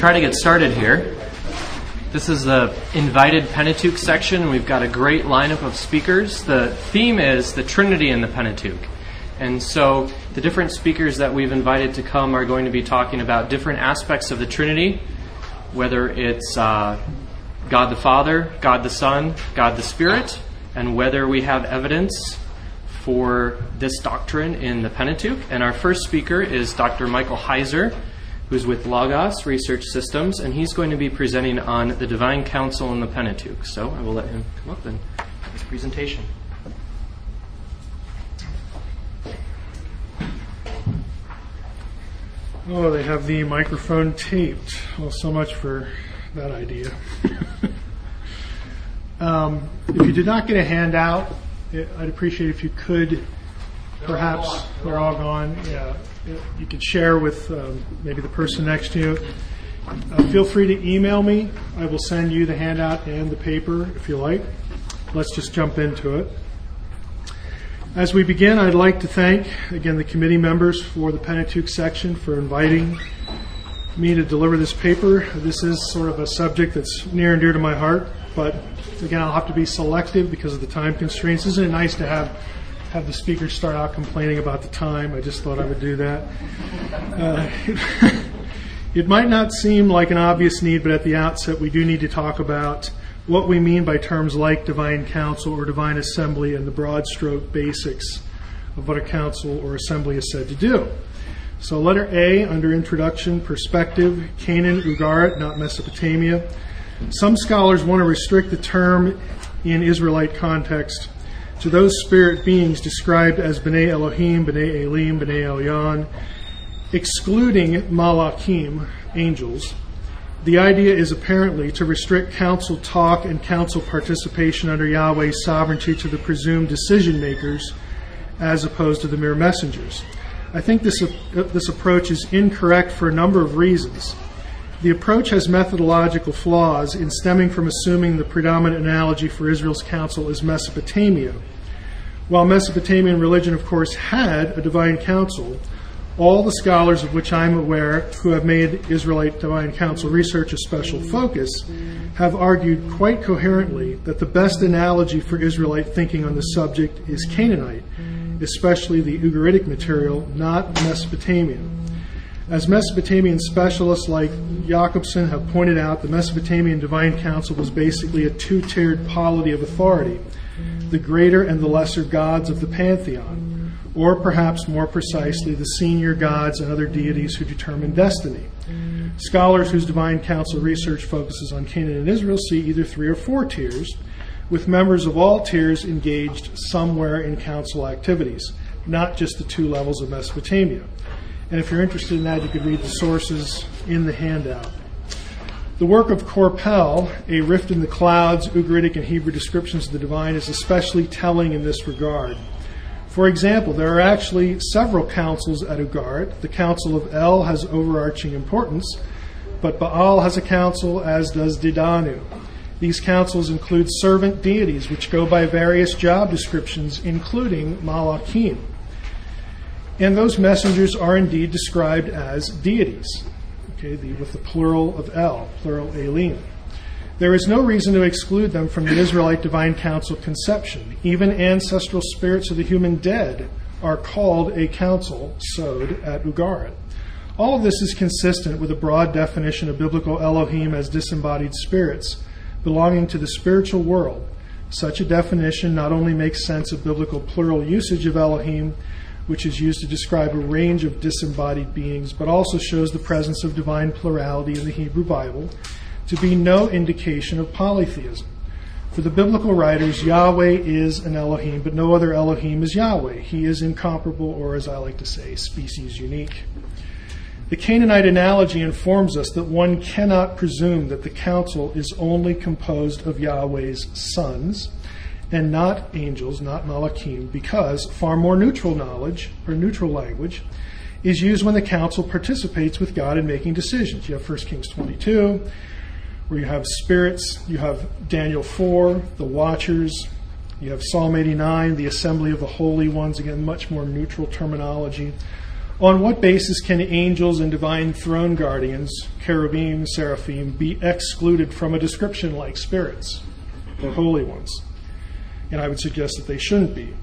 Try to get started here. This is the invited Pentateuch section. We've got a great lineup of speakers. The theme is the Trinity in the Pentateuch. And so the different speakers that we've invited to come are going to be talking about different aspects of the Trinity, whether it's God the Father, God the Son, God the Spirit, and whether we have evidence for this doctrine in the Pentateuch. And our first speaker is Dr. Michael Heiser, who's with Logos Research Systems, and he's going to be presenting on the Divine Counsel in the Pentateuch. So I will let him come up and have his presentation. Oh, they have the microphone taped. Well, so much for that idea. If you did not get a handout, I'd appreciate if you could, perhaps, they're all gone. Yeah, you could share with maybe the person next to you. Feel free to email me. I will send you the handout and the paper if you like. Let's just jump into it. As we begin, I'd like to thank, again, the committee members for the Pentateuch section for inviting me to deliver this paper. This is sort of a subject that's near and dear to my heart, but again, I'll have to be selective because of the time constraints. Isn't it nice to have the speakers start out complaining about the time? I just thought I would do that. It might not seem like an obvious need, but at the outset, we do need to talk about what we mean by terms like divine counsel or divine assembly and the broad stroke basics of what a council or assembly is said to do. So letter A, under introduction, perspective, Canaan, Ugarit, not Mesopotamia. Some scholars want to restrict the term in Israelite context to those spirit beings described as B'nai Elohim, B'nai Elim, B'nai Elyon, excluding Malachim, angels. The idea is apparently to restrict council talk and council participation under Yahweh's sovereignty to the presumed decision makers as opposed to the mere messengers. I think this approach is incorrect for a number of reasons. The approach has methodological flaws in stemming from assuming the predominant analogy for Israel's council is Mesopotamia. While Mesopotamian religion, of course, had a divine council, all the scholars of which I'm aware who have made Israelite divine council research a special focus have argued quite coherently that the best analogy for Israelite thinking on the subject is Canaanite, especially the Ugaritic material, not Mesopotamian. As Mesopotamian specialists like Jacobson have pointed out, the Mesopotamian divine council was basically a two-tiered polity of authority, the greater and the lesser gods of the pantheon, or perhaps more precisely, the senior gods and other deities who determine destiny. Scholars whose divine council research focuses on Canaan and Israel see either 3 or 4 tiers, with members of all tiers engaged somewhere in council activities, not just the 2 levels of Mesopotamia. And if you're interested in that, you could read the sources in the handout. The work of Korpel, A Rift in the Clouds, Ugaritic and Hebrew Descriptions of the Divine, is especially telling in this regard. For example, there are actually several councils at Ugarit. The Council of El has overarching importance, but Baal has a council, as does Didanu. These councils include servant deities, which go by various job descriptions, including Malachim. And those messengers are indeed described as deities, with the plural of El, plural Elim. There is no reason to exclude them from the Israelite divine council conception. Even ancestral spirits of the human dead are called a council, Sod, at Ugarit. All of this is consistent with a broad definition of biblical Elohim as disembodied spirits belonging to the spiritual world. Such a definition not only makes sense of biblical plural usage of Elohim, which is used to describe a range of disembodied beings, but also shows the presence of divine plurality in the Hebrew Bible to be no indication of polytheism. For the biblical writers, Yahweh is an Elohim, but no other Elohim is Yahweh. He is incomparable, or as I like to say, species unique. The Canaanite analogy informs us that one cannot presume that the council is only composed of Yahweh's sons, and not angels, not Malachim, because far more neutral knowledge, or neutral language, is used when the council participates with God in making decisions. You have 1 Kings 22, where you have spirits, you have Daniel 4, the watchers, you have Psalm 89, the assembly of the holy ones, again, much more neutral terminology. On what basis can angels and divine throne guardians, cherubim, seraphim, be excluded from a description like spirits or holy ones? And I would suggest that they shouldn't be.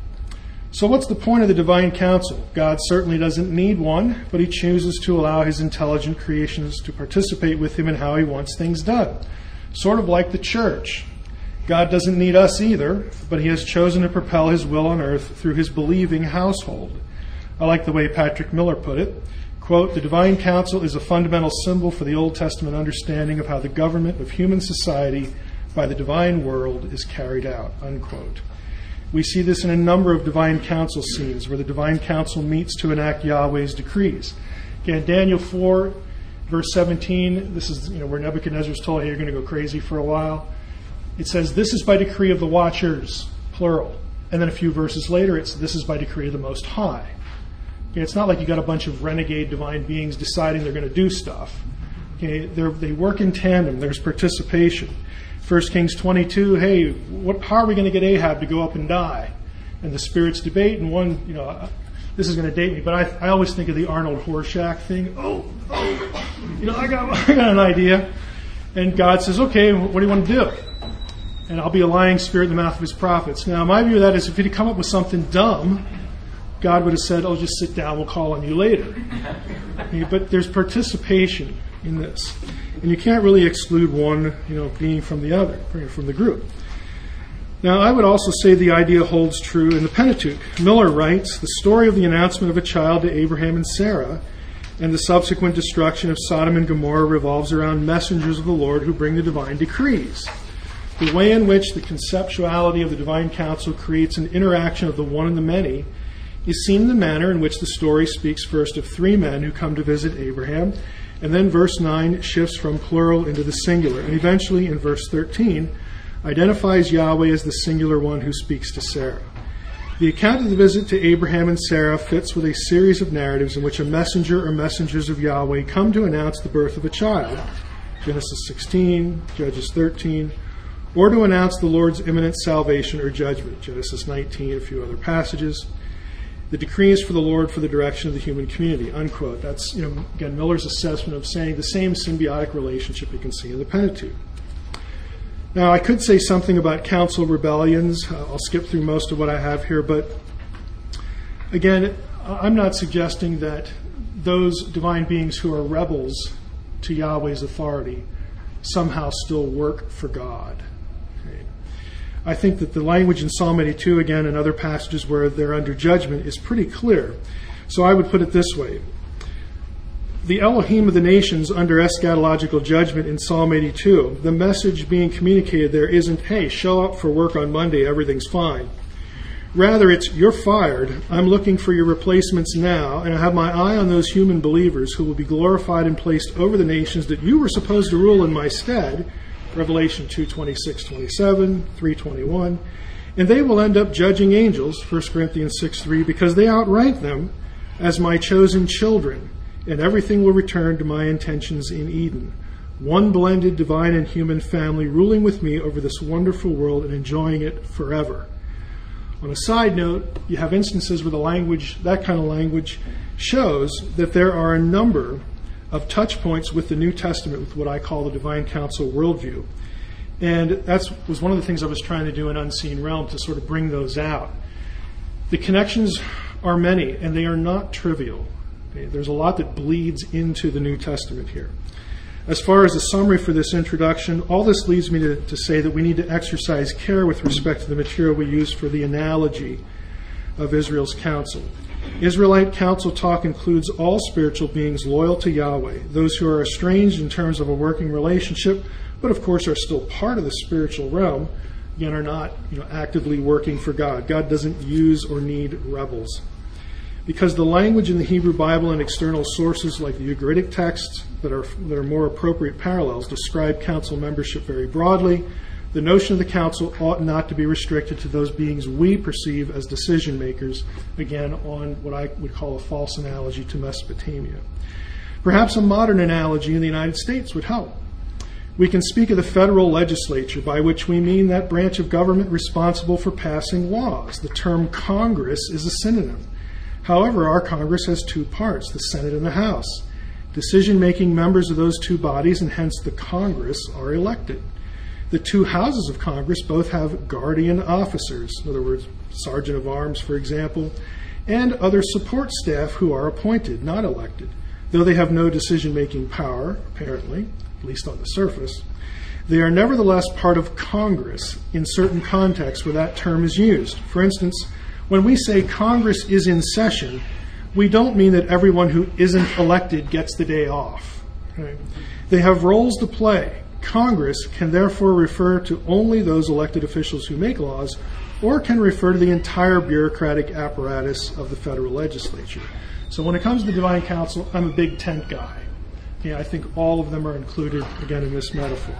So what's the point of the divine council? God certainly doesn't need one, but he chooses to allow his intelligent creations to participate with him in how he wants things done. Sort of like the church. God doesn't need us either, but he has chosen to propel his will on earth through his believing household. I like the way Patrick Miller put it. Quote, "The divine council is a fundamental symbol for the Old Testament understanding of how the government of human society by the divine world is carried out," unquote. We see this in a number of divine council scenes where the divine council meets to enact Yahweh's decrees. Again, Daniel 4, verse 17, this is where Nebuchadnezzar is told, hey, you're going to go crazy for a while. It says, "This is by decree of the watchers," plural. And then a few verses later, it's, "This is by decree of the Most High." Okay, it's not like you got a bunch of renegade divine beings deciding they're going to do stuff. Okay, they work in tandem. There's participation. 1 Kings 22, hey, how are we going to get Ahab to go up and die? And the spirits debate, and one, this is going to date me, but I always think of the Arnold Horshack thing. I got an idea. And God says, okay, what do you want to do? And I'll be a lying spirit in the mouth of his prophets. Now, my view of that is if he'd come up with something dumb, God would have said, oh, just sit down, we'll call on you later. Okay, but there's participation in this. And you can't really exclude one, being from the other, from the group. Now, I would also say the idea holds true in the Pentateuch. Miller writes, "The story of the announcement of a child to Abraham and Sarah and the subsequent destruction of Sodom and Gomorrah revolves around messengers of the Lord who bring the divine decrees. The way in which the conceptuality of the divine council creates an interaction of the one and the many is seen in the manner in which the story speaks first of three men who come to visit Abraham, and then verse 9 shifts from plural into the singular, and eventually in verse 13 identifies Yahweh as the singular one who speaks to Sarah. The account of the visit to Abraham and Sarah fits with a series of narratives in which a messenger or messengers of Yahweh come to announce the birth of a child, Genesis 16, Judges 13, or to announce the Lord's imminent salvation or judgment, Genesis 19, a few other passages. The decree is for the Lord for the direction of the human community, unquote. That's, again, Miller's assessment of saying the same symbiotic relationship you can see in the Pentateuch. Now, I could say something about council rebellions. I'll skip through most of what I have here, but again, I'm not suggesting that those divine beings who are rebels to Yahweh's authority somehow still work for God. Okay. I think that the language in Psalm 82, again, and other passages where they're under judgment is pretty clear. So I would put it this way. The Elohim of the nations under eschatological judgment in Psalm 82, the message being communicated there isn't, hey, show up for work on Monday, everything's fine. Rather, it's, you're fired, I'm looking for your replacements now, and I have my eye on those human believers who will be glorified and placed over the nations that you were supposed to rule in my stead, Revelation 2:26-27, 3:21, and they will end up judging angels, 1 Corinthians 6:3, because they outrank them as my chosen children, and everything will return to my intentions in Eden. One blended divine and human family ruling with me over this wonderful world and enjoying it forever. On a side note, you have instances where the language, that kind of language, shows that there are a number of touch points with the New Testament, with what I call the divine council worldview. And that was one of the things I was trying to do in Unseen Realm, to sort of bring those out. The connections are many, and they are not trivial. Okay? There's a lot that bleeds into the New Testament here. As far as a summary for this introduction, all this leads me to say that we need to exercise care with respect to the material we use for the analogy of Israel's council. Israelite council talk includes all spiritual beings loyal to Yahweh, those who are estranged in terms of a working relationship, but of course are still part of the spiritual realm, again are not actively working for God. God doesn't use or need rebels. Because the language in the Hebrew Bible and external sources like the Ugaritic texts that are more appropriate parallels describe council membership very broadly, the notion of the council ought not to be restricted to those beings we perceive as decision makers, again, on what I would call a false analogy to Mesopotamia. Perhaps a modern analogy in the United States would help. We can speak of the federal legislature, by which we mean that branch of government responsible for passing laws. The term Congress is a synonym. However, our Congress has two parts, the Senate and the House. Decision-making members of those two bodies, and hence the Congress, are elected. The two houses of Congress both have guardian officers, in other words, Sergeant of Arms, for example, and other support staff who are appointed, not elected. Though they have no decision-making power, apparently, at least on the surface, they are nevertheless part of Congress in certain contexts where that term is used. For instance, when we say Congress is in session, we don't mean that everyone who isn't elected gets the day off. Right? They have roles to play. Congress can therefore refer to only those elected officials who make laws, or can refer to the entire bureaucratic apparatus of the federal legislature. So when it comes to divine counsel, I'm a big tent guy. I think all of them are included, again, in this metaphor.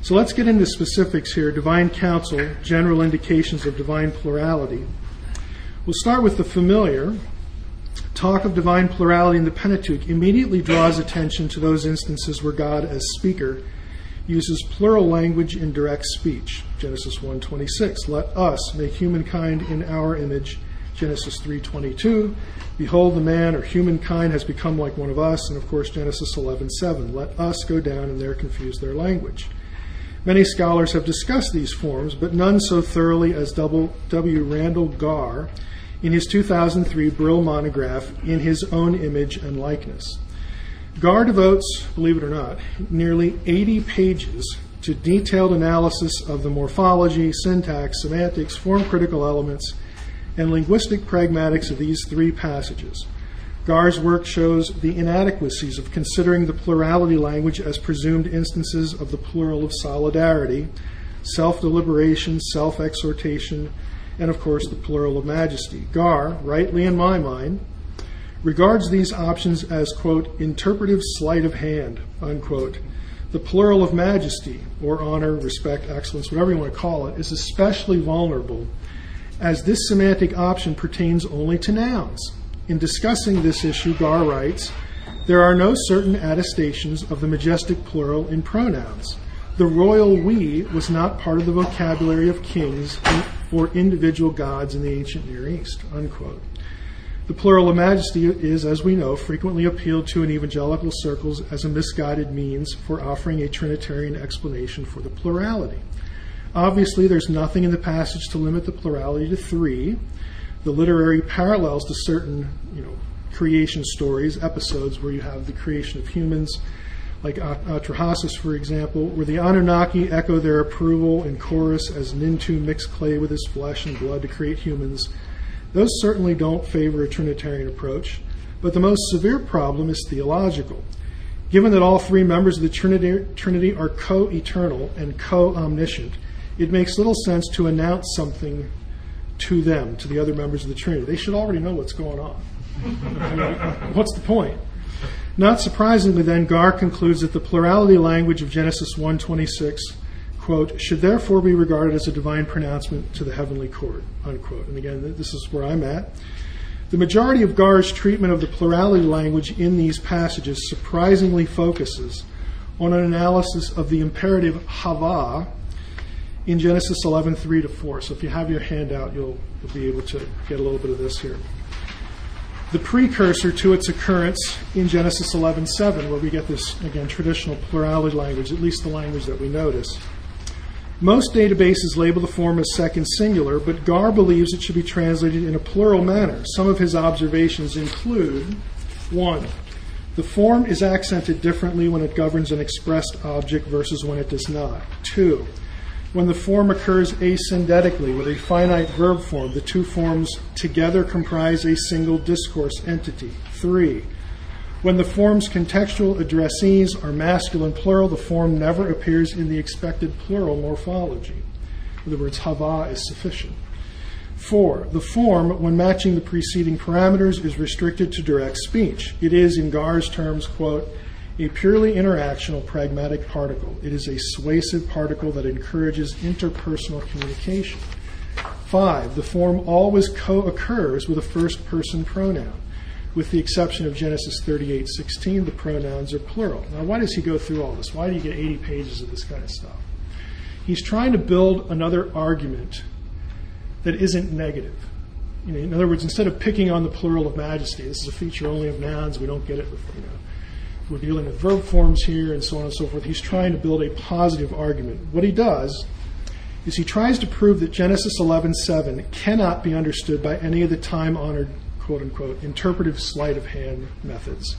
So let's get into specifics here. Divine counsel, general indications of divine plurality. We'll start with the familiar. Talk of divine plurality in the Pentateuch immediately draws attention to those instances where God, as speaker, uses plural language in direct speech. Genesis 1:26, let us make humankind in our image. Genesis 3:22, behold, the man or humankind has become like one of us. And of course, Genesis 11:7, let us go down and there confuse their language. Many scholars have discussed these forms, but none so thoroughly as W. Randall Garr in his 2003 Brill monograph, In His Own Image and Likeness. Garr devotes, believe it or not, nearly 80 pages to detailed analysis of the morphology, syntax, semantics, form-critical elements, and linguistic pragmatics of these three passages. Garr's work shows the inadequacies of considering the plurality language as presumed instances of the plural of solidarity, self-deliberation, self-exhortation, and of course the plural of majesty. Garr, rightly in my mind, regards these options as, quote, interpretive sleight of hand, unquote. The plural of majesty, or honor, respect, excellence, whatever you want to call it, is especially vulnerable as this semantic option pertains only to nouns. In discussing this issue, Garr writes, there are no certain attestations of the majestic plural in pronouns. The royal we was not part of the vocabulary of kings or individual gods in the ancient Near East, unquote. The plural of majesty is, as we know, frequently appealed to in evangelical circles as a misguided means for offering a Trinitarian explanation for the plurality. Obviously, there's nothing in the passage to limit the plurality to three. The literary parallels to certain, creation stories, episodes where you have the creation of humans, like Atrahasis, for example, where the Anunnaki echo their approval in chorus as Nintu mixed clay with his flesh and blood to create humans. Those certainly don't favor a Trinitarian approach, but the most severe problem is theological. Given that all three members of the Trinity are co-eternal and co-omniscient, it makes little sense to announce something to them, to the other members of the Trinity. They should already know what's going on. What's the point? Not surprisingly, then, Garr concludes that the plurality language of Genesis 1:26, quote, should therefore be regarded as a divine pronouncement to the heavenly court, unquote. And again, this is where I'm at. The majority of Garr's treatment of the plurality language in these passages surprisingly focuses on an analysis of the imperative hava in Genesis 11:3-4. So if you have your handout, you'll be able to get a little bit of this here. The precursor to its occurrence in Genesis 11:7, where we get this, again, traditional plurality language, at least the language that we notice. Most databases label the form as second singular, but Garr believes it should be translated in a plural manner. Some of his observations include, 1, the form is accented differently when it governs an expressed object versus when it does not. 2, when the form occurs asyndetically with a finite verb form, the two forms together comprise a single discourse entity. 3, when the form's contextual addressees are masculine plural, the form never appears in the expected plural morphology. In other words, hava is sufficient. 4, the form, when matching the preceding parameters, is restricted to direct speech. It is, in Garr's terms, quote, a purely interactional pragmatic particle. It is a suasive particle that encourages interpersonal communication. 5, the form always co-occurs with a first-person pronoun. With the exception of Genesis 38:16, the pronouns are plural. Now, why does he go through all this? Why do you get 80 pages of this kind of stuff? He's trying to build another argument that isn't negative. in other words, instead of picking on the plural of majesty, this is a feature only of nouns, we don't get it with, we're dealing with verb forms here and so on and so forth. He's trying to build a positive argument. What he does is he tries to prove that Genesis 11:7 cannot be understood by any of the time-honored, quote-unquote, interpretive sleight-of-hand methods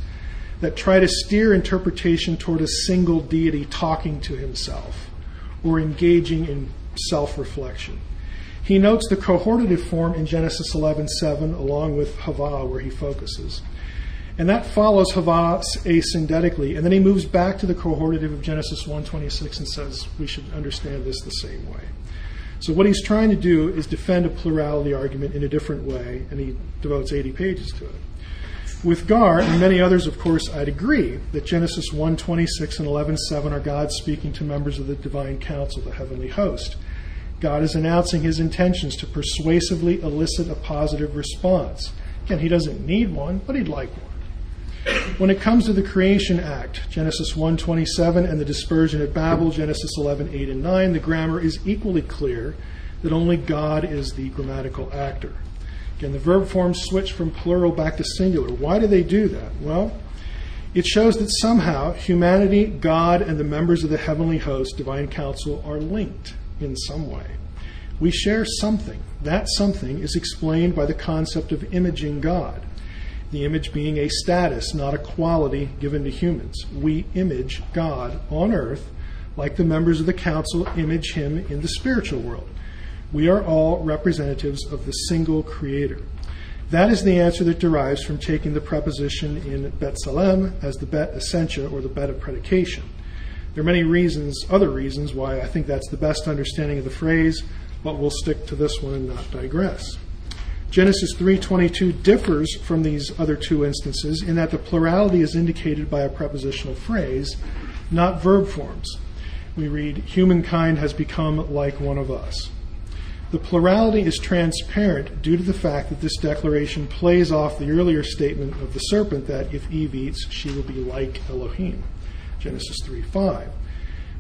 that try to steer interpretation toward a single deity talking to himself or engaging in self-reflection. He notes the cohortative form in Genesis 11:7 along with Hava, where he focuses. And that follows Hava asyndetically, and then he moves back to the cohortative of Genesis 1:26 and says we should understand this the same way. So what he's trying to do is defend a plurality argument in a different way, and he devotes 80 pages to it. With Gar and many others, of course, I'd agree that Genesis 1:26 and 11:7 are God speaking to members of the divine council, the heavenly host. God is announcing his intentions to persuasively elicit a positive response. Again, he doesn't need one, but he'd like one. When it comes to the creation act, Genesis 1:27 and the dispersion at Babel, Genesis 11:8 and 9, the grammar is equally clear that only God is the grammatical actor. Again, the verb forms switch from plural back to singular. Why do they do that? Well, it shows that somehow humanity, God, and the members of the heavenly host, divine council, are linked in some way. We share something. That something is explained by the concept of imaging God. The image being a status, not a quality given to humans. We image God on earth like the members of the council image him in the spiritual world. We are all representatives of the single creator. That is the answer that derives from taking the preposition in Betsalem as the bet essentia, or the bet of predication. There are many other reasons why I think that's the best understanding of the phrase, but we'll stick to this one and not digress. Genesis 3:22 differs from these other two instances in that the plurality is indicated by a prepositional phrase, not verb forms. We read, humankind has become like one of us. The plurality is transparent due to the fact that this declaration plays off the earlier statement of the serpent that if Eve eats, she will be like Elohim. Genesis 3:5.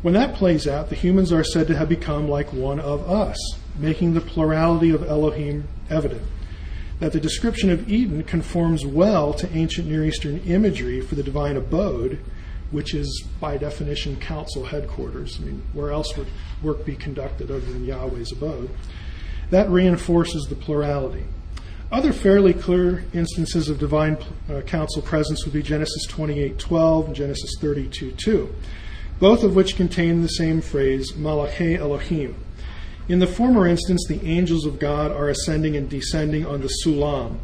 When that plays out, the humans are said to have become like one of us, making the plurality of Elohim evident. That the description of Eden conforms well to ancient Near Eastern imagery for the divine abode, which is by definition council headquarters. I mean, where else would work be conducted other than Yahweh's abode? That reinforces the plurality. Other fairly clear instances of divine council presence would be Genesis 28:12 and Genesis 32:2, both of which contain the same phrase, Malachei Elohim. In the former instance, the angels of God are ascending and descending on the Sulam.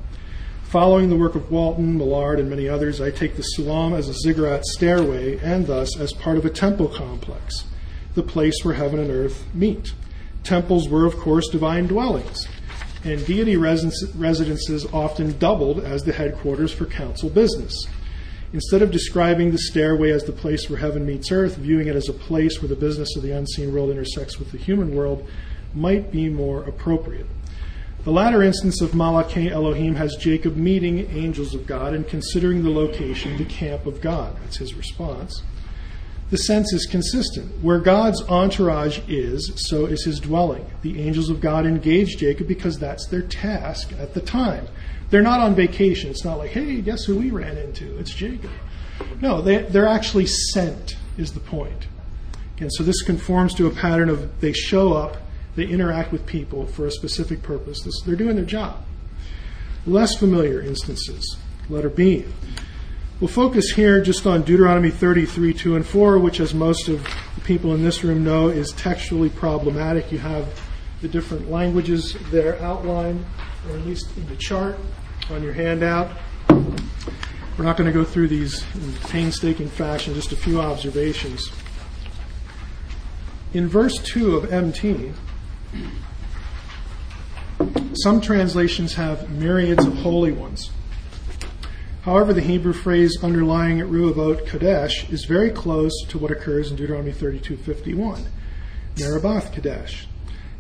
Following the work of Walton, Millard, and many others, I take the Sulam as a ziggurat stairway and thus as part of a temple complex, the place where heaven and earth meet. Temples were, of course, divine dwellings, and deity residences often doubled as the headquarters for council business. Instead of describing the stairway as the place where heaven meets earth, viewing it as a place where the business of the unseen world intersects with the human world might be more appropriate. The latter instance of Malachei Elohim has Jacob meeting angels of God and considering the location the camp of God. That's his response. The sense is consistent. Where God's entourage is, so is his dwelling. The angels of God engage Jacob because that's their task at the time. They're not on vacation. It's not like, hey, guess who we ran into? It's Jacob. No, they're actually sent, is the point. And so this conforms to a pattern of they show up, they interact with people for a specific purpose. They're doing their job. Less familiar instances. Letter B. We'll focus here just on Deuteronomy 33:2 and 4, which, as most of the people in this room know, is textually problematic. You have the different languages there outlined, or at least in the chart on your handout. We're not going to go through these in painstaking fashion, just a few observations. In verse 2 of MT, some translations have myriads of holy ones. However, the Hebrew phrase underlying Ruavot Kadesh is very close to what occurs in Deuteronomy 32:51, Merabath Kadesh.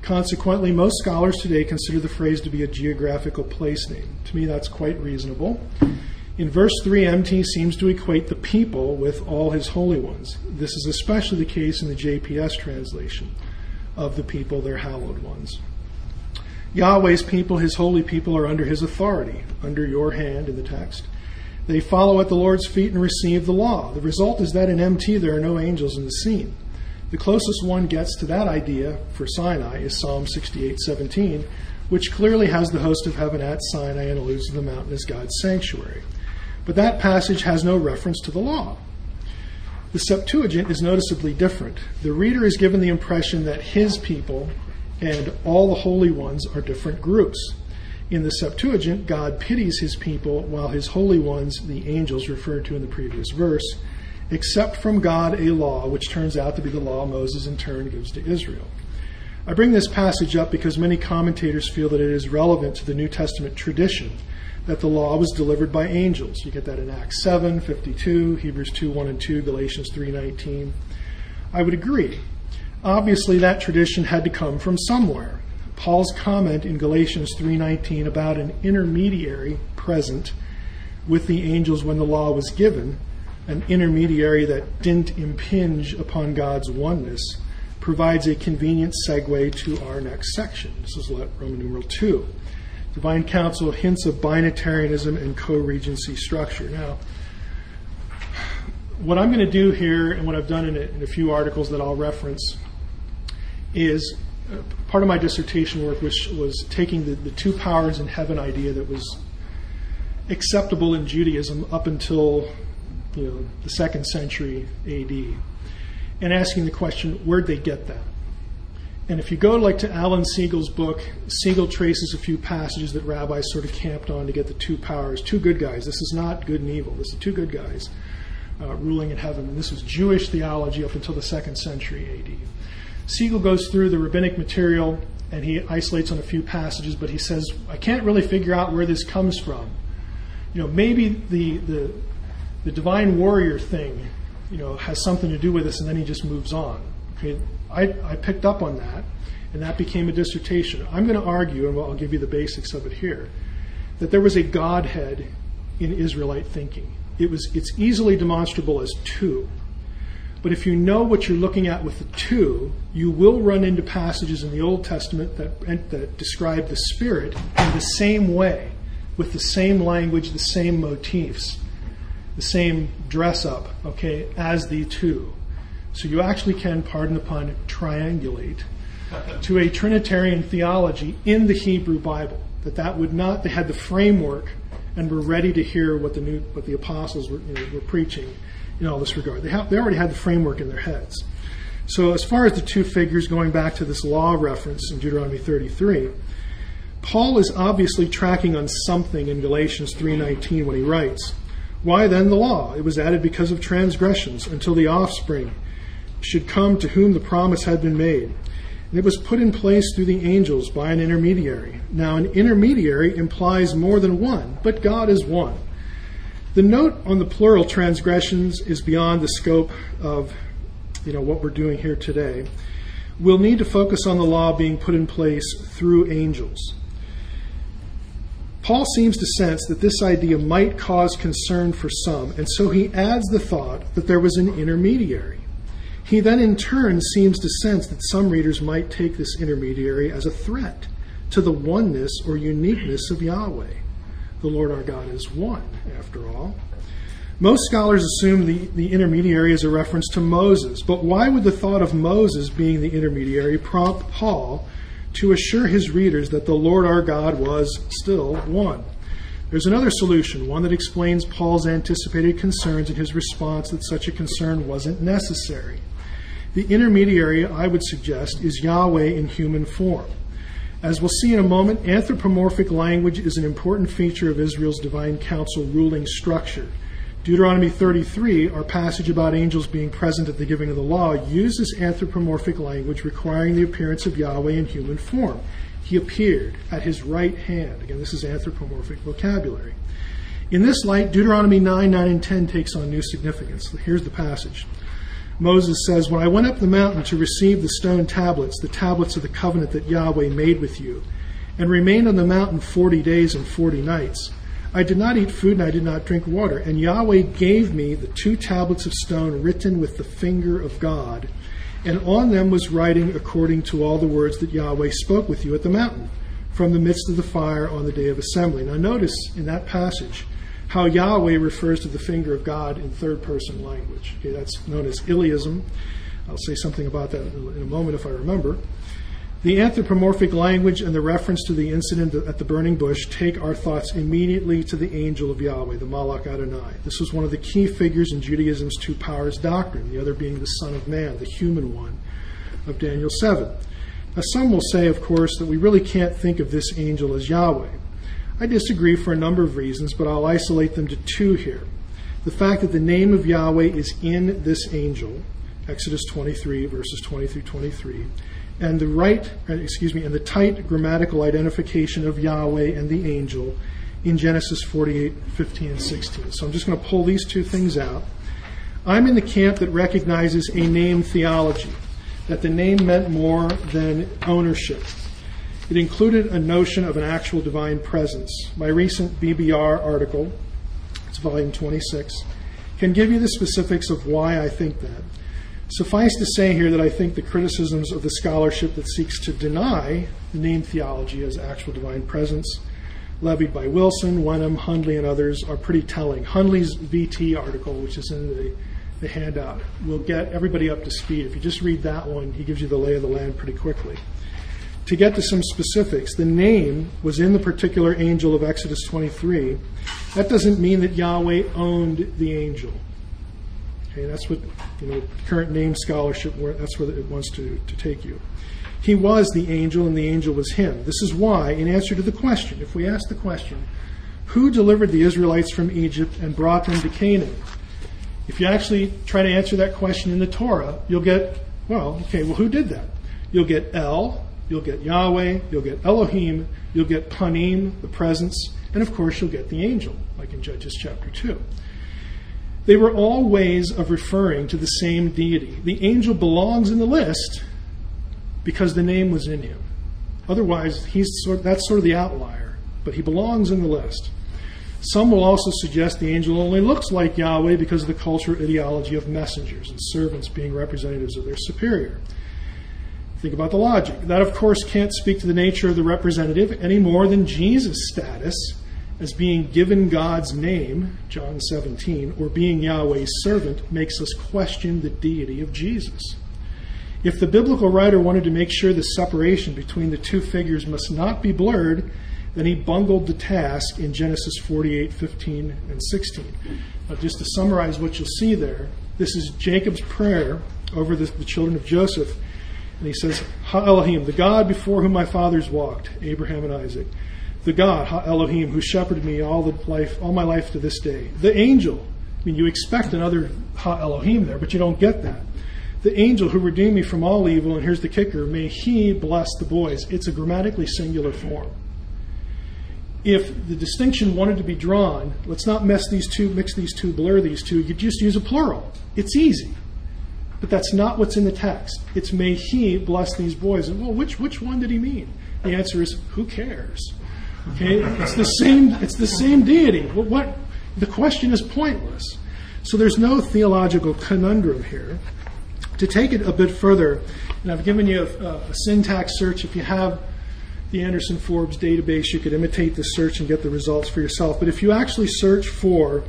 Consequently, most scholars today consider the phrase to be a geographical place name. To me, that's quite reasonable. In verse 3, MT seems to equate the people with all his holy ones. This is especially the case in the JPS translation of the people, their hallowed ones. Yahweh's people, his holy people, are under his authority, under your hand in the text. They follow at the Lord's feet and receive the law. The result is that in MT there are no angels in the scene. The closest one gets to that idea for Sinai is Psalm 68:17, which clearly has the host of heaven at Sinai and alludes to the mountain as God's sanctuary. But that passage has no reference to the law. The Septuagint is noticeably different. The reader is given the impression that his people and all the holy ones are different groups. In the Septuagint, God pities his people, while his holy ones, the angels referred to in the previous verse, accept from God a law, which turns out to be the law Moses in turn gives to Israel. I bring this passage up because many commentators feel that it is relevant to the New Testament tradition that the law was delivered by angels. You get that in Acts 7:52, Hebrews 2:1 and 2, Galatians 3:19. I would agree. Obviously, that tradition had to come from somewhere. Paul's comment in Galatians 3:19 about an intermediary present with the angels when the law was given, an intermediary that didn't impinge upon God's oneness, provides a convenient segue to our next section. This is Roman numeral 2. Divine Counsel hints of binitarianism and co-regency structure. Now, what I'm going to do here, and what I've done in a few articles that I'll reference, is part of my dissertation work, which was taking the two powers in heaven idea that was acceptable in Judaism up until the 2nd century AD, and asking the question, where'd they get that? And if you go to Alan Siegel's book, Siegel traces a few passages that rabbis sort of camped on to get the two powers, two good guys. This is not good and evil. This is two good guys ruling in heaven. And this was Jewish theology up until the 2nd century AD. Siegel goes through the rabbinic material and he isolates on a few passages, but he says, I can't really figure out where this comes from. Maybe the divine warrior thing, has something to do with this, and then he just moves on. Okay, I picked up on that, and that became a dissertation. I'm going to argue, and I'll give you the basics of it here, that there was a Godhead in Israelite thinking. It's easily demonstrable as two. But if you know what you're looking at with the two, you will run into passages in the Old Testament that describe the Spirit in the same way, with the same language, the same motifs, the same dress up, as the two. So you actually can, pardon the pun, triangulate to a Trinitarian theology in the Hebrew Bible. That would not, they had the framework and were ready to hear what the apostles were preaching in all this regard. They already had the framework in their heads. So as far as the two figures, going back to this law reference in Deuteronomy 33, Paul is obviously tracking on something in Galatians 3:19 when he writes, why then the law? It was added because of transgressions until the offspring should come to whom the promise had been made. And it was put in place through the angels by an intermediary. Now an intermediary implies more than one, but God is one. The note on the plural transgressions is beyond the scope of what we're doing here today. We'll need to focus on the law being put in place through angels. Paul seems to sense that this idea might cause concern for some, and so he adds the thought that there was an intermediary. He then in turn seems to sense that some readers might take this intermediary as a threat to the oneness or uniqueness of Yahweh. The Lord our God is one, after all. Most scholars assume the intermediary is a reference to Moses, but why would the thought of Moses being the intermediary prompt Paul to assure his readers that the Lord our God was still one? There's another solution, one that explains Paul's anticipated concerns in his response that such a concern wasn't necessary. The intermediary, I would suggest, is Yahweh in human form. As we'll see in a moment, anthropomorphic language is an important feature of Israel's divine council ruling structure. Deuteronomy 33, our passage about angels being present at the giving of the law, uses anthropomorphic language requiring the appearance of Yahweh in human form. He appeared at his right hand. Again, this is anthropomorphic vocabulary. In this light, Deuteronomy 9, 9, and 10 takes on new significance. Here's the passage. Moses says, when I went up the mountain to receive the stone tablets, the tablets of the covenant that Yahweh made with you, and remained on the mountain 40 days and 40 nights, I did not eat food and I did not drink water. And Yahweh gave me the 2 tablets of stone written with the finger of God, and on them was writing according to all the words that Yahweh spoke with you at the mountain. from the midst of the fire on the day of assembly. Now notice in that passage how Yahweh refers to the finger of God in third-person language. Okay, that's known as Iliism. I'll say something about that in a moment if I remember. The anthropomorphic language and the reference to the incident at the burning bush take our thoughts immediately to the angel of Yahweh, the Malach Adonai. This was one of the key figures in Judaism's two powers doctrine, the other being the Son of Man, the human one of Daniel 7. Now, some will say, of course, that we really can't think of this angel as Yahweh. I disagree for a number of reasons, but I'll isolate them to two here. The fact that the name of Yahweh is in this angel, Exodus 23, verses 20 through 23, and the tight grammatical identification of Yahweh and the angel in Genesis 48, 15, and 16. So I'm just going to pull these two things out. I'm in the camp that recognizes a name theology, that the name meant more than ownership. It included a notion of an actual divine presence. My recent BBR article, it's volume 26, can give you the specifics of why I think that. Suffice to say here that I think the criticisms of the scholarship that seeks to deny name theology as actual divine presence, levied by Wilson, Wenham, Hundley, and others, are pretty telling. Hundley's VT article, which is in the handout, will get everybody up to speed. If you just read that one, he gives you the lay of the land pretty quickly. To get to some specifics, the name was in the particular angel of Exodus 23. That doesn't mean that Yahweh owned the angel. Okay, that's what current name scholarship, that's where it wants to take you. He was the angel, and the angel was him. This is why, in answer to the question, if we ask the question, who delivered the Israelites from Egypt and brought them to Canaan? If you actually try to answer that question in the Torah, you'll get, who did that? You'll get El, you'll get Yahweh, you'll get Elohim, you'll get Panim, the presence, and of course you'll get the angel, like in Judges chapter 2. They were all ways of referring to the same deity. The angel belongs in the list because the name was in him. Otherwise, that's sort of the outlier, but he belongs in the list. Some will also suggest the angel only looks like Yahweh because of the cultural ideology of messengers and servants being representatives of their superior. Think about the logic. That, of course, can't speak to the nature of the representative any more than Jesus' status as being given God's name, John 17, or being Yahweh's servant makes us question the deity of Jesus. If the biblical writer wanted to make sure the separation between the two figures must not be blurred, then he bungled the task in Genesis 48, 15, and 16. Now, just to summarize what you'll see there, this is Jacob's prayer over the children of Joseph. And he says, Ha Elohim, the God before whom my fathers walked, Abraham and Isaac. The God, Ha Elohim, who shepherded me all my life to this day. The angel, you expect another Ha Elohim there, but you don't get that. The angel who redeemed me from all evil, and here's the kicker, may he bless the boys. It's a grammatically singular form. If the distinction wanted to be drawn, let's not mix these two, blur these two, you just use a plural. It's easy. But that's not what's in the text. It's may he bless these boys. And which one did he mean? The answer is, who cares? Okay, it's the same deity. What? The question is pointless. So there's no theological conundrum here. To take it a bit further, and I've given you a syntax search. If you have the Anderson Forbes database, you could imitate the search and get the results for yourself. But if you actually search for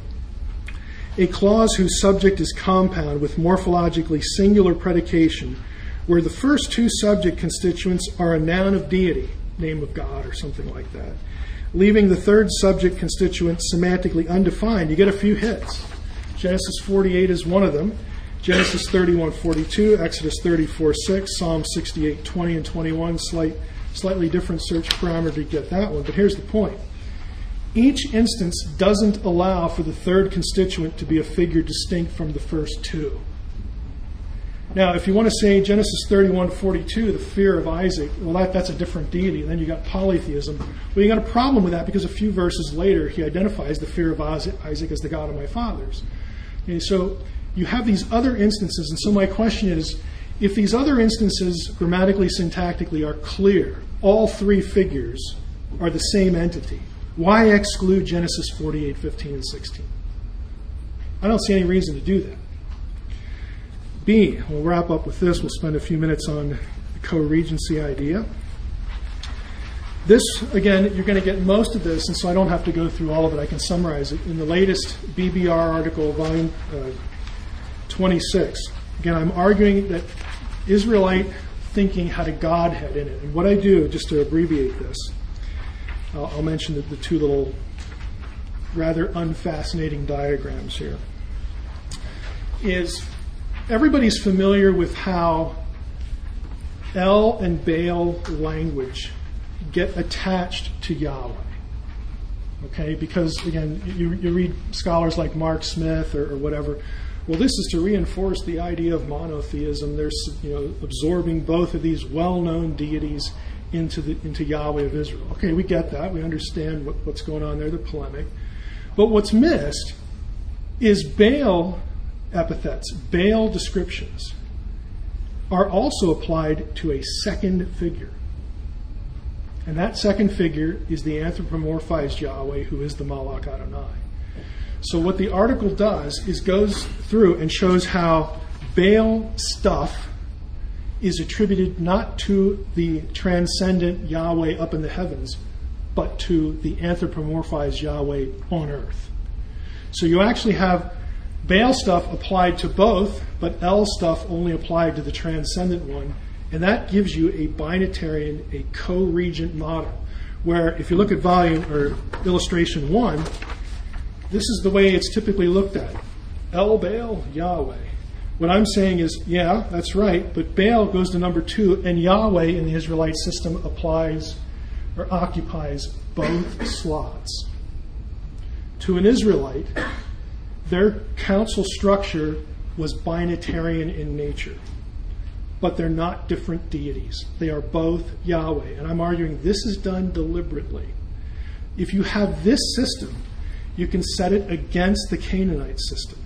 a clause whose subject is compound with morphologically singular predication, where the first two subject constituents are a noun of deity, name of God or something like that, leaving the third subject constituent semantically undefined, you get a few hits. Genesis 48 is one of them. Genesis 31:42, Exodus 34:6, Psalm 68:20 and 21, slightly different search parameter to get that one, but here's the point. Each instance doesn't allow for the third constituent to be a figure distinct from the first two. Now, if you want to say Genesis 31:42, the fear of Isaac, well, that's a different deity, and then you got polytheism. Well, you got a problem with that because a few verses later, he identifies the fear of Isaac as the God of my fathers. Okay, so you have these other instances, and so my question is, if these other instances grammatically, syntactically are clear, all three figures are the same entity, why exclude Genesis 48, 15, and 16? I don't see any reason to do that. B, we'll wrap up with this. We'll spend a few minutes on the co-regency idea. This, again, you're going to get most of this, and so I don't have to go through all of it. I can summarize it. In the latest BBR article, volume 26, again, I'm arguing that Israelite thinking had a Godhead in it. And what I do, just to abbreviate this, I'll mention the two little rather unfascinating diagrams here, is everybody's familiar with how El and Baal language get attached to Yahweh. Okay, because again, you read scholars like Mark Smith or whatever. Well, this is to reinforce the idea of monotheism. They're absorbing both of these well-known deities into Yahweh of Israel. Okay, we get that. We understand what's going on there, the polemic. But what's missed is Baal epithets, Baal descriptions are also applied to a second figure. And that second figure is the anthropomorphized Yahweh, who is the Malach Adonai. So what the article does is goes through and shows how Baal stuff is attributed not to the transcendent Yahweh up in the heavens, but to the anthropomorphized Yahweh on earth. So you actually have Baal stuff applied to both, but El stuff only applied to the transcendent one. And that gives you a binitarian, a co-regent model, where if you look at volume or illustration 1, this is the way it's typically looked at. El, Baal, Yahweh. What I'm saying is, yeah, that's right, but Baal goes to number 2, and Yahweh in the Israelite system applies or occupies both slots. To an Israelite, their council structure was binitarian in nature, but they're not different deities. They are both Yahweh, and I'm arguing this is done deliberately. If you have this system, you can set it against the Canaanite system.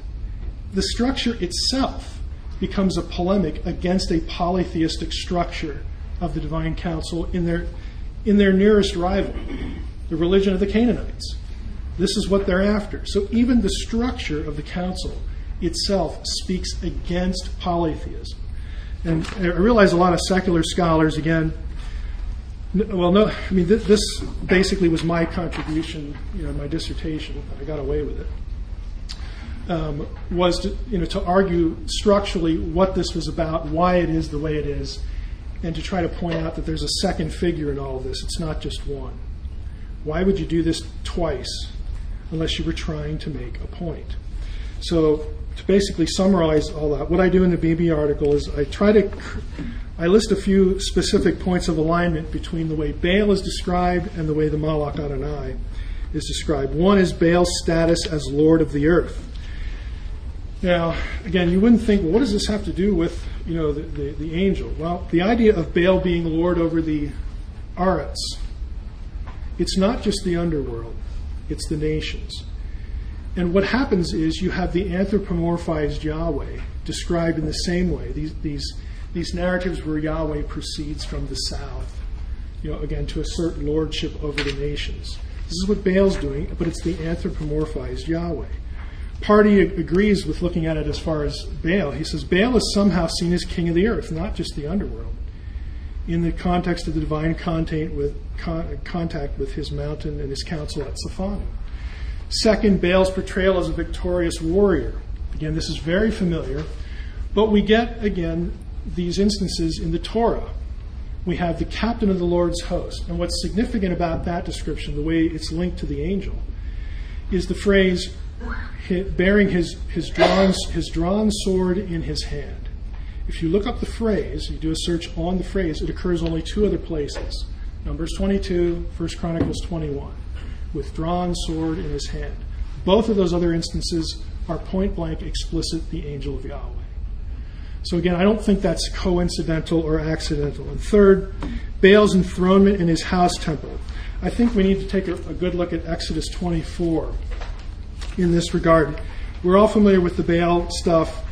The structure itself becomes a polemic against a polytheistic structure of the divine council in their nearest rival, the religion of the Canaanites. This is what they're after. So even the structure of the council itself speaks against polytheism. And I realize a lot of secular scholars, again, this basically was my contribution, my dissertation. I got away with it. Was to argue structurally what this was about, why it is the way it is, and to try to point out that there's a second figure in all of this. It's not just one. Why would you do this twice unless you were trying to make a point? So to basically summarize all that, what I do in the BB article is I list a few specific points of alignment between the way Baal is described and the way the Malach Adonai is described. One is Baal's status as Lord of the earth. Now, again, you wouldn't think, well, what does this have to do with the angel? Well, the idea of Baal being Lord over the Aretz, it's not just the underworld, it's the nations. And what happens is you have the anthropomorphized Yahweh described in the same way. These narratives where Yahweh proceeds from the south, again, to assert lordship over the nations. This is what Baal's doing, but it's the anthropomorphized Yahweh. Party agrees with looking at it as far as Baal. He says Baal is somehow seen as king of the earth, not just the underworld, in the context of the divine contact with his mountain and his council at Sephanim. Second, Baal's portrayal as a victorious warrior. Again, this is very familiar, but we get, again, these instances in the Torah. We have the captain of the Lord's host. And what's significant about that description, the way it's linked to the angel, is the phrase, bearing his drawn sword in his hand. If you look up the phrase, you do a search on the phrase, it occurs only 2 other places. Numbers 22, 1 Chronicles 21, with drawn sword in his hand. Both of those other instances are point blank explicit the angel of Yahweh. So again, I don't think that's coincidental or accidental. And third, Baal's enthronement in his house temple. I think we need to take a good look at Exodus 24 in this regard. We're all familiar with the Baal stuff.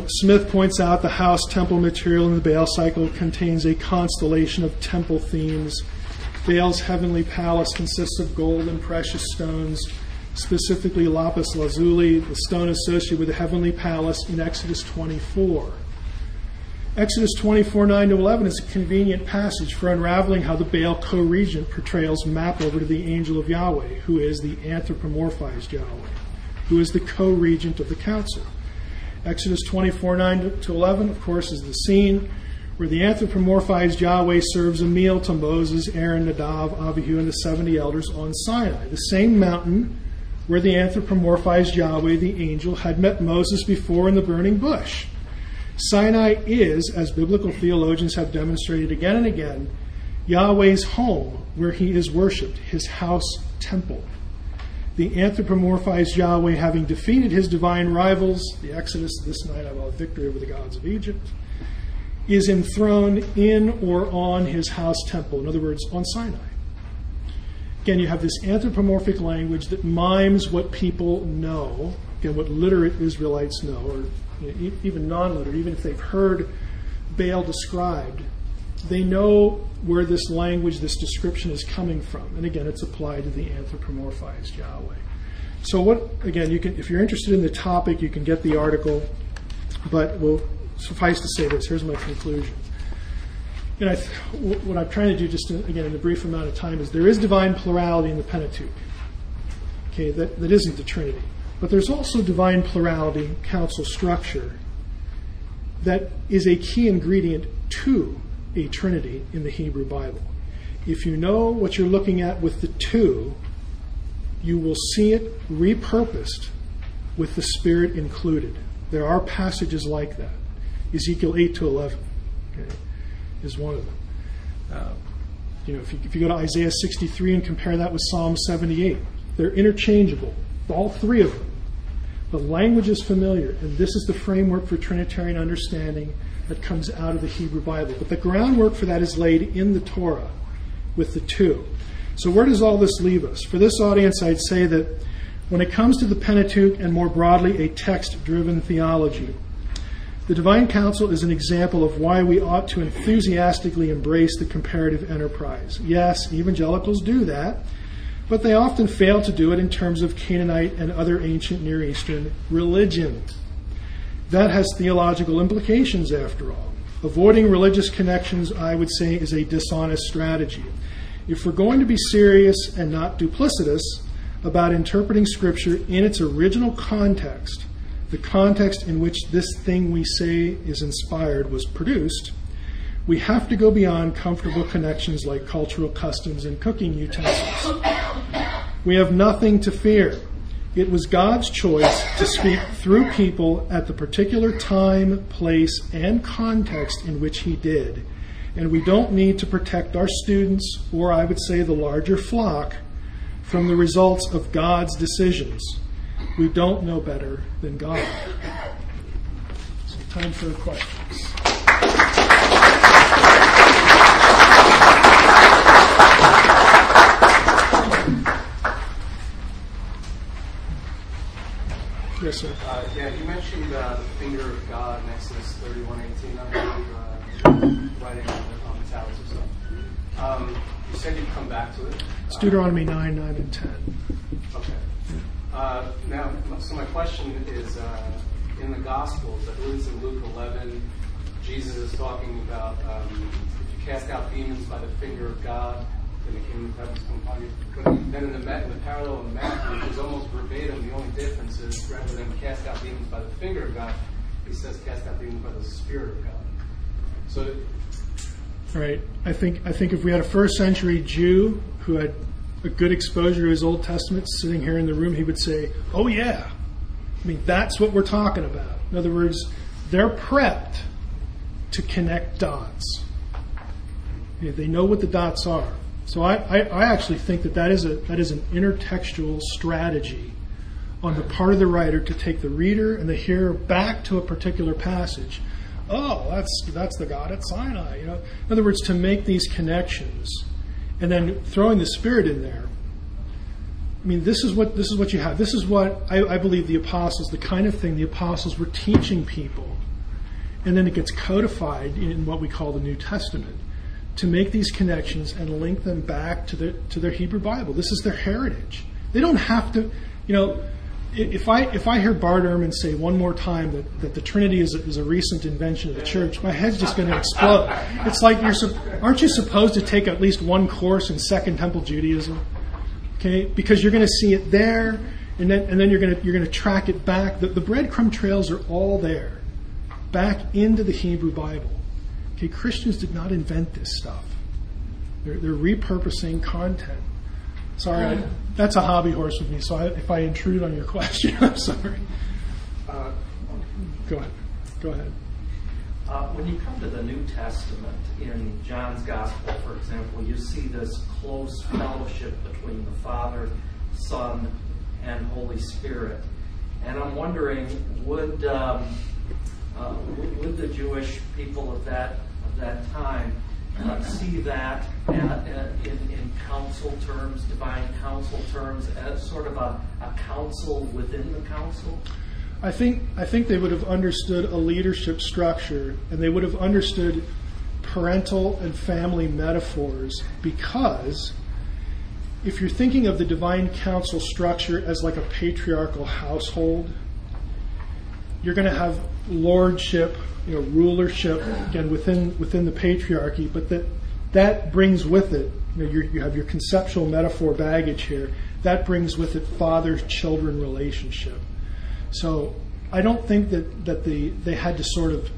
Smith points out the house temple material in the Baal cycle contains a constellation of temple themes. Baal's heavenly palace consists of gold and precious stones, specifically lapis lazuli, the stone associated with the heavenly palace in Exodus 24. Exodus 24:9-11 is a convenient passage for unraveling how the Baal co-regent portrayals map over to the angel of Yahweh, who is the anthropomorphized Yahweh, who is the co-regent of the council. Exodus 24:9-11, of course, is the scene where the anthropomorphized Yahweh serves a meal to Moses, Aaron, Nadav, Abihu, and the 70 elders on Sinai, the same mountain where the anthropomorphized Yahweh, the angel, had met Moses before in the burning bush. Sinai is, as biblical theologians have demonstrated again and again, Yahweh's home where he is worshipped, his house temple. The anthropomorphized Yahweh, having defeated his divine rivals, the Exodus, this night I will have victory over the gods of Egypt, is enthroned in or on his house temple, in other words, on Sinai. Again, you have this anthropomorphic language that mimes what people know, again, what literate Israelites know, or even non-literate, even if they've heard Baal described, they know where this language, this description is coming from. And again, it's applied to the anthropomorphized Yahweh. So what, again, you can, if you're interested in the topic, you can get the article, but we'll suffice to say this. Here's my conclusion. And what I'm trying to do, just again in a brief amount of time, is there is divine plurality in the Pentateuch. Okay, that isn't the Trinity. But there's also divine plurality, counsel structure, that is a key ingredient to a Trinity in the Hebrew Bible. If you know what you're looking at with the two, you will see it repurposed with the Spirit included. There are passages like that. Ezekiel 8-11 is one of them. If you go to Isaiah 63 and compare that with Psalm 78, they're interchangeable, all three of them. The language is familiar, and this is the framework for Trinitarian understanding that comes out of the Hebrew Bible. But the groundwork for that is laid in the Torah with the two. So where does all this leave us? For this audience, I'd say that when it comes to the Pentateuch and more broadly a text-driven theology, the Divine Counsel is an example of why we ought to enthusiastically embrace the comparative enterprise. Yes, evangelicals do that, but they often fail to do it in terms of Canaanite and other ancient Near Eastern religion. That has theological implications, after all. Avoiding religious connections, I would say, is a dishonest strategy. If we're going to be serious and not duplicitous about interpreting Scripture in its original context, the context in which this thing we say is inspired was produced, we have to go beyond comfortable connections like cultural customs and cooking utensils. We have nothing to fear. It was God's choice to speak through people at the particular time, place, and context in which he did. And we don't need to protect our students, or I would say the larger flock, from the results of God's decisions. We don't know better than God. So time for questions. Yes, sir. You mentioned the finger of God in Exodus 31:18. I believe writing on the tablets or something. You said you'd come back to it. It's Deuteronomy 9, 9, and 10. Okay. Now, so my question is, in the Gospels, I believe it's in Luke 11, Jesus is talking about if you cast out demons by the finger of God, then the kingdom of heaven come upon you. But then in the parallel in Matthew, which is almost verbatim, the only difference is rather than cast out demons by the finger of God, he says cast out demons by the Spirit of God. So, right. I think if we had a first century Jew who had a good exposure to his Old Testament sitting here in the room, he would say, oh yeah, I mean, that's what we're talking about. In other words, they're prepped to connect dots. They know what the dots are. So I actually think that is an intertextual strategy on the part of the writer to take the reader and the hearer back to a particular passage. Oh, that's the God at Sinai. In other words, to make these connections and then throwing the Spirit in there. I mean, this is what you have. This is what I believe the apostles, the kind of thing the apostles were teaching people, and then it gets codified in what we call the New Testament, to make these connections and link them back to their Hebrew Bible. This is their heritage. They don't have to, if I hear Bart Ehrman say one more time that the Trinity is a recent invention of the church, my head's just going to explode. It's like aren't you supposed to take at least one course in Second Temple Judaism? Okay, because you're going to see it there, and then you're going to track it back. The breadcrumb trails are all there, back into the Hebrew Bible. Okay, Christians did not invent this stuff. They're repurposing content. Sorry, that's a hobby horse with me, so if I intrude on your question, I'm sorry. Go ahead. When you come to the New Testament, in John's Gospel, for example, you see this close fellowship between the Father, Son, and Holy Spirit. And I'm wondering, would the Jewish people of that time see that in council terms, divine council terms, as sort of a council within the council? I think they would have understood a leadership structure, and they would have understood parental and family metaphors, because if you're thinking of the divine council structure as like a patriarchal household, you're going to have lordship, rulership, again within the patriarchy, but that brings with it, you have your conceptual metaphor baggage here. That brings with it father-children relationship. So I don't think that they had to sort of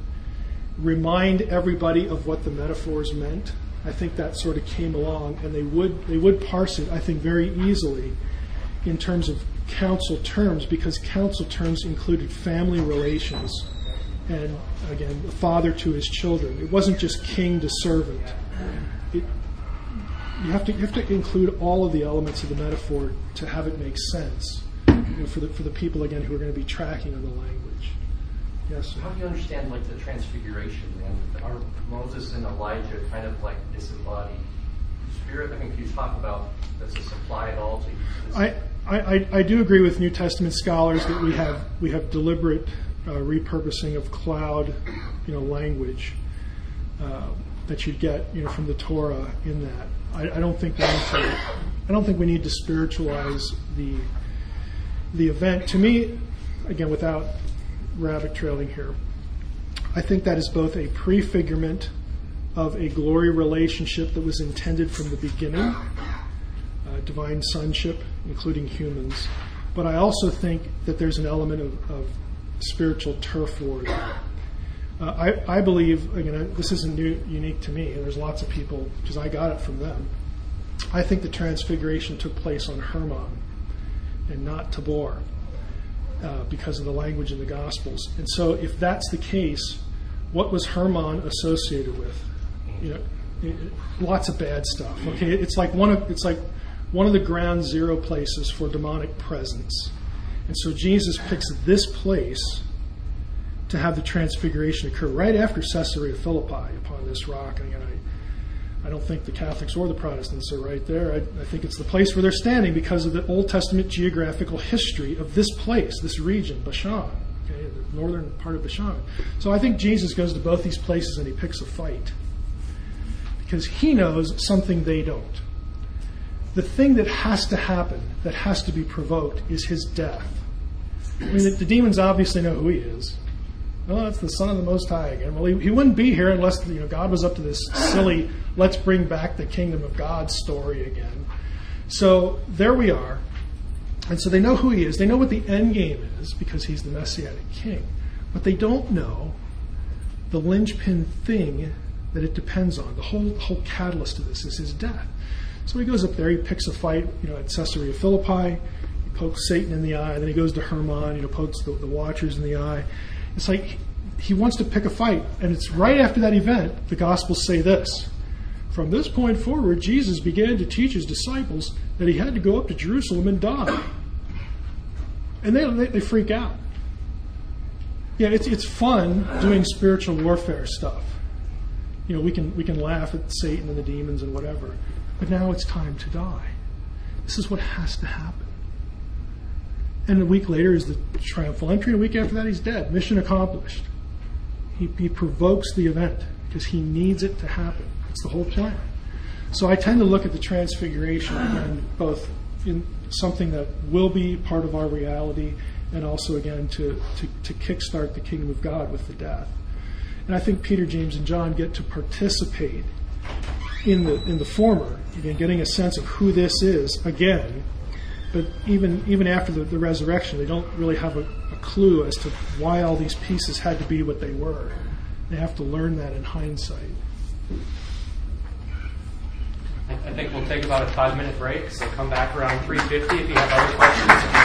remind everybody of what the metaphors meant. I think that sort of came along, and they would parse it, I think, very easily in terms of council terms, because council terms included family relations and, again, the father to his children. It wasn't just king to servant. You have to include all of the elements of the metaphor to have it make sense, for the people, again, who are going to be tracking on the language. Yes, sir? How do you understand, like, the transfiguration? And are Moses and Elijah kind of like disembodied spirit? I mean, can you talk about, does this apply at all to this? I do agree with New Testament scholars that we have deliberate repurposing of cloud, language that you'd get, from the Torah in that. I don't think we need to spiritualize the event. To me, again, without rabbit trailing here, I think that is both a prefigurement of a glory relationship that was intended from the beginning, divine sonship, including humans. But I also think that there's an element of spiritual turf war. I believe, again, this isn't unique to me. There's lots of people, because I got it from them. I think the transfiguration took place on Hermon and not Tabor, because of the language in the Gospels. And so if that's the case, what was Hermon associated with? Lots of bad stuff. Okay, it's like one of the ground zero places for demonic presence. And so Jesus picks this place to have the transfiguration occur right after Caesarea Philippi upon this rock. And again, I don't think the Catholics or the Protestants are right there. I think it's the place where they're standing because of the Old Testament geographical history of this place, this region, Bashan, okay, the northern part of Bashan. So I think Jesus goes to both these places and he picks a fight because he knows something they don't. The thing that has to happen, that has to be provoked, is his death. I mean, the demons obviously know who he is. Well, that's the Son of the Most High again. Well, he wouldn't be here unless God was up to this silly, let's bring back the kingdom of God story again. So there we are. And so they know who he is. They know what the end game is because he's the Messianic king. But they don't know the linchpin thing that it depends on. The whole catalyst of this is his death. So he goes up there, he picks a fight, at Caesarea Philippi. He pokes Satan in the eye. Then he goes to Hermon, pokes the watchers in the eye. It's like he wants to pick a fight. And it's right after that event, the Gospels say this. From this point forward, Jesus began to teach his disciples that he had to go up to Jerusalem and die. And they freak out. Yeah, it's fun doing spiritual warfare stuff. We can laugh at Satan and the demons and whatever. But now it's time to die. This is what has to happen. And a week later is the triumphal entry. And a week after that, he's dead. Mission accomplished. He provokes the event because he needs it to happen. It's the whole plan. So I tend to look at the transfiguration again, both in something that will be part of our reality, and also, again, to kickstart the kingdom of God with the death. And I think Peter, James, and John get to participate in the former, again, getting a sense of who this is again. But even after the resurrection, they don't really have a clue as to why all these pieces had to be what they were. They have to learn that in hindsight. I think we'll take about a 5-minute break, so come back around 3:50 if you have other questions.